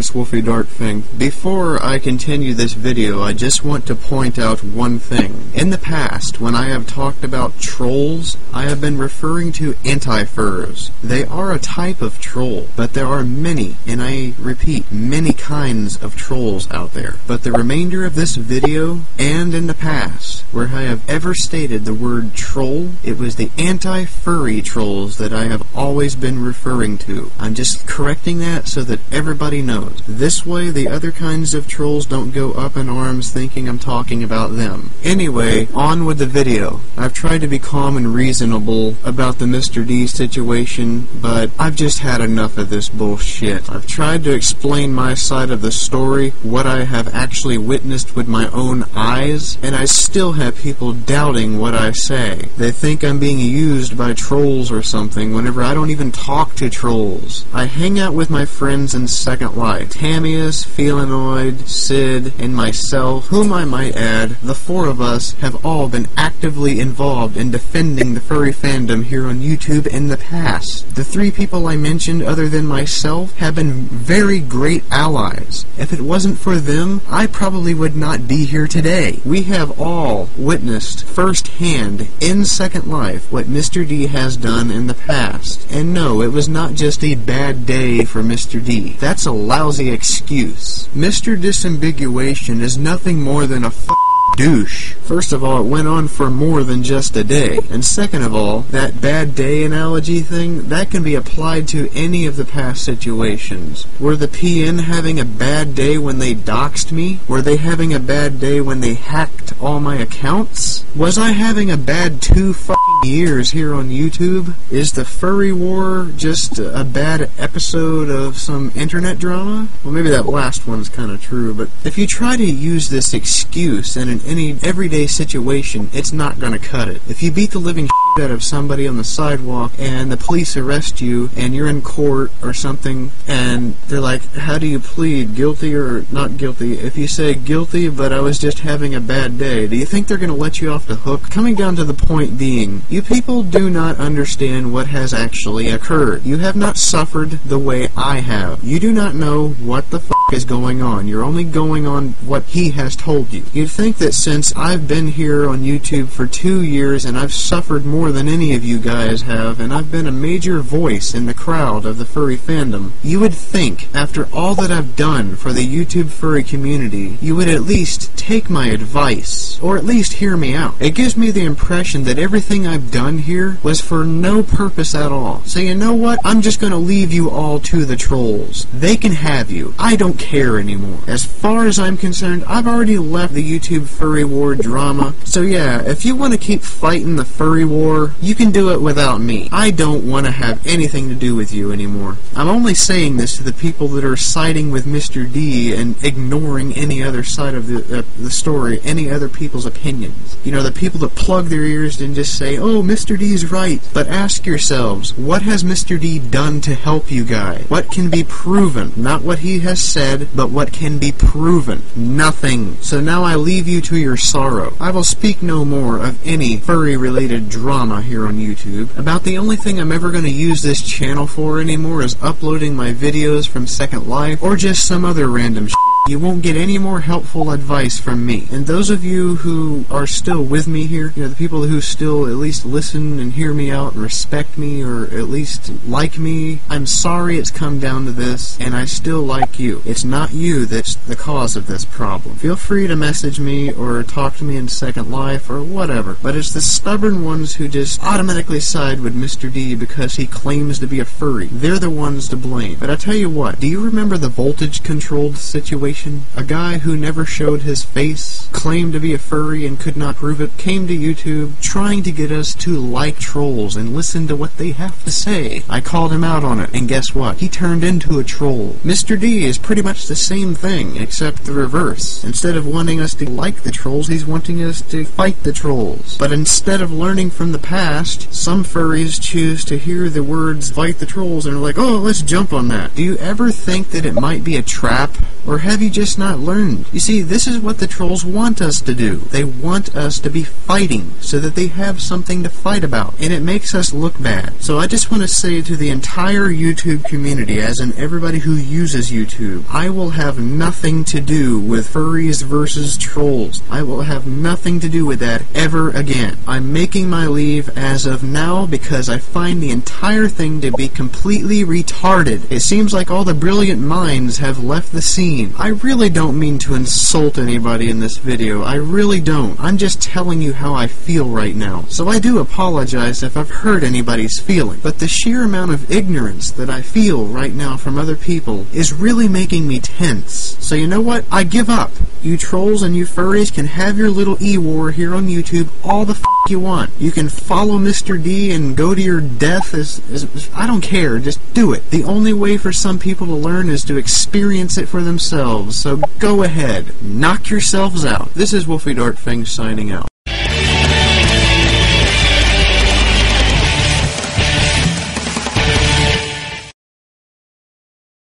this Wolfee Dark thing. Before I continue this video, I just want to point out one thing. In the past, when I have talked about trolls, I have been referring to anti-furs. They are a type of troll, but there are many, and I repeat, many kinds of trolls out there. But the remainder of this video, and in the past, where I have ever stated the word troll, it was the anti-furry trolls that I have always been referring to. I'm just correcting that so that everybody knows. This way, the other kinds of trolls don't go up in arms thinking I'm talking about them. Anyway, on with the video. I've tried to be calm and reasonable about the Mr. D situation, but I've just had enough of this bullshit. I've tried to explain my side of the story, what I have actually witnessed with my own eyes, and I still have people doubting what I say. They think I'm being used by trolls or something whenever I don't even talk to trolls. I hang out with my friends in Second Life. Tamius, Felinoid, Sid, and myself, whom I might add, the four of us have all been actively involved in defending the furry fandom here on YouTube in the past. The three people I mentioned other than myself have been very great allies. If it wasn't for them, I probably would not be here today. We have all witnessed firsthand in Second Life what Mr. D has done in the past. And no, it was not just a bad day for Mr. D. That's a lousy excuse. Mr. Disambiguation is nothing more than a douche. First of all, it went on for more than just a day. And second of all, that bad day analogy thing, that can be applied to any of the past situations. Were the PN having a bad day when they doxed me? Were they having a bad day when they hacked all my accounts? Was I having a bad 2 years here on YouTube? Is the furry war just a bad episode of some internet drama? Well, maybe that last one is kind of true, but if you try to use this excuse in any everyday situation, it's not gonna cut it. If you beat the living out of somebody on the sidewalk and the police arrest you and you're in court or something and they're like, how do you plead, guilty or not guilty? If you say guilty, but I was just having a bad day, do you think they're gonna let you off the hook? Coming down to the point being, you people do not understand what has actually occurred. You have not suffered the way I have. You do not know what the is going on. You're only going on what he has told you. You'd think that since I've been here on YouTube for 2 years and I've suffered more than any of you guys have, and I've been a major voice in the crowd of the furry fandom, you would think, after all that I've done for the YouTube furry community, you would at least take my advice, or at least hear me out. It gives me the impression that everything I've done here was for no purpose at all. So you know what? I'm just gonna leave you all to the trolls. They can have you. I don't care anymore. As far as I'm concerned, I've already left the YouTube furry war drama. So yeah, if you want to keep fighting the furry war, you can do it without me. I don't want to have anything to do with you anymore. I'm only saying this to the people that are siding with Mr. D and ignoring any other side of the story, any other people's opinions. You know, the people that plug their ears and just say, oh, Mr. D's right. But ask yourselves, what has Mr. D done to help you guys? What can be proven? Not what he has said, but what can be proven? Nothing. So now I leave you to your sorrow. I will speak no more of any furry-related drama here on YouTube. About the only thing I'm ever going to use this channel for anymore is uploading my videos from Second Life, or just some other random shit. You won't get any more helpful advice from me. And those of you who are still with me here, you know, the people who still at least listen and hear me out and respect me, or at least like me, I'm sorry it's come down to this, and I still like you. It's not you that's the cause of this problem. Feel free to message me or talk to me in Second Life or whatever, but it's the stubborn ones who just automatically side with Mr. D because he claims to be a furry. They're the ones to blame. But I tell you what, do you remember the voltage-controlled situation? A guy who never showed his face, claimed to be a furry and could not prove it, came to YouTube trying to get us to like trolls and listen to what they have to say. I called him out on it, and guess what? He turned into a troll. Mr. D is pretty much the same thing, except the reverse. Instead of wanting us to like the trolls, he's wanting us to fight the trolls. But instead of learning from the past, some furries choose to hear the words fight the trolls and are like, oh, let's jump on that. Do you ever think that it might be a trap? Or have you just not learned? You see, this is what the trolls want us to do. They want us to be fighting so that they have something to fight about, and it makes us look bad. So I just want to say to the entire YouTube community, as in everybody who uses YouTube, I will have nothing to do with furries versus trolls. I will have nothing to do with that ever again. I'm making my leave as of now because I find the entire thing to be completely retarded. It seems like all the brilliant minds have left the scene. I really don't mean to insult anybody in this video. I really don't. I'm just telling you how I feel right now. So I do apologize if I've hurt anybody's feeling. But the sheer amount of ignorance that I feel right now from other people is really making me tense. So you know what? I give up. You trolls and you furries can have your little E-war here on YouTube all the you want. You can follow Mr. D and go to your death as I don't care. Just do it. The only way for some people to learn is to experience it for themselves. So go ahead. Knock yourselves out. This is Wolfee Dartfang signing out.